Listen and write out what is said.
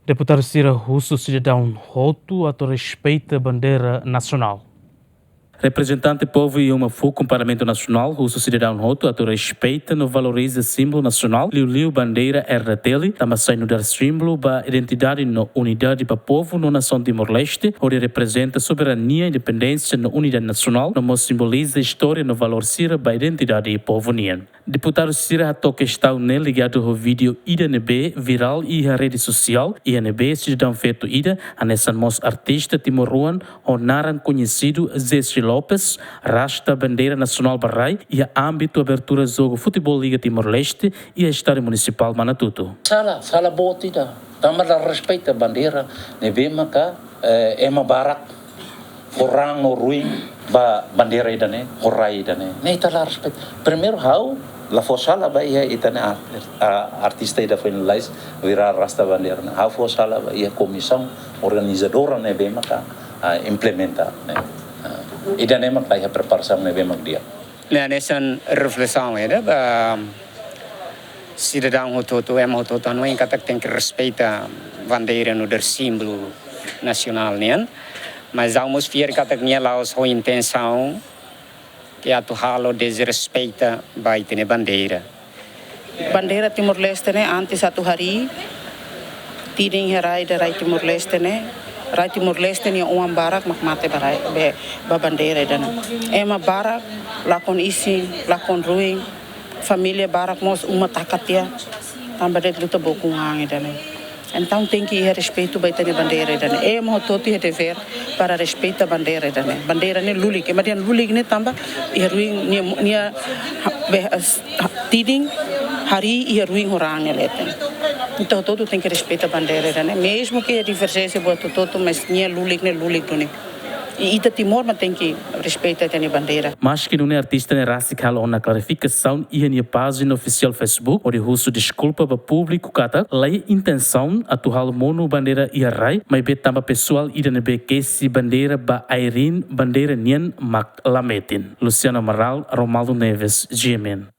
Deputado sira husu sidadaun hotu atau respeita bandeira nasional. Representante povo e uma foco Parlamento Nacional, husu sidadaun hotu, atau respeita no valoriza símbolo nacional, liu bandeira RTL, também sai no dar símbolo ba identidade no unidade para povo no nação Timor-Leste, onde representa soberania e independência na unidade nacional, no simboliza história no valor sira ba identidade e povo nian. Deputado sira ato questão nele ligado ao vídeo IDNB viral e a rede social, INB sidadaun feito ida, a nessa mos artista timoruan, onaran conhecido Zé Lopes, rasta bandeira nacional Barrai e a âmbito abertura jogo futebol Liga Timor-Leste e a estádio municipal Manatuto. Salah boa tidak. Tambah respeita bandeira, nevema ka ema barak, orang no ruim ba bandeira idane, horai idane. Ne itala respeita. Primeiro hau la fosala ba ia itane artista ida finalize virar rasta bandeira. Hau fosala ba ia comissão organizadora nevema ka implementar. Ida nemak lah preparação nevemak dia. Nessa reflexão era cidadão hotu hotu não é que tem que respeitar bandeira no símbolo nacional né, mas a atmosfera que tem lá a sua intenção que a tu halo desrespeita vai ter bandeira. Bandeira Timor-Leste né antes a tu hari tiding herai da Timor-Leste né. Rai Timor-Leste ni uang barak mak mate barai ba bandeira dan ema barak lakon isi lakon ruing família barak mos uma takatia tambah det luta bokungang dan então tem que respeito ba tani bandeira dan ema hotu he dever para respeita bandeira dan bandeira ni lulik mas dia lulik ni tambah i ruing ni tiding hari i ruing orang ni leten. Então todo tem que respeitar a bandeira, né? Mesmo que a divergência boa todo, mas nem lulik dune. E ita Timor mas tem que respeitar a bandeira. Mas que não é artista nem radical ou na clarificação e na página oficial Facebook, onde husu desculpa para público kata, lá é intenção atual mono bandeira e arrai, mas be também pessoal ida nebe que se bandeira ba airin bandeira nian mak lametin. Luciano Amaral, Romaldo Neves, GMN.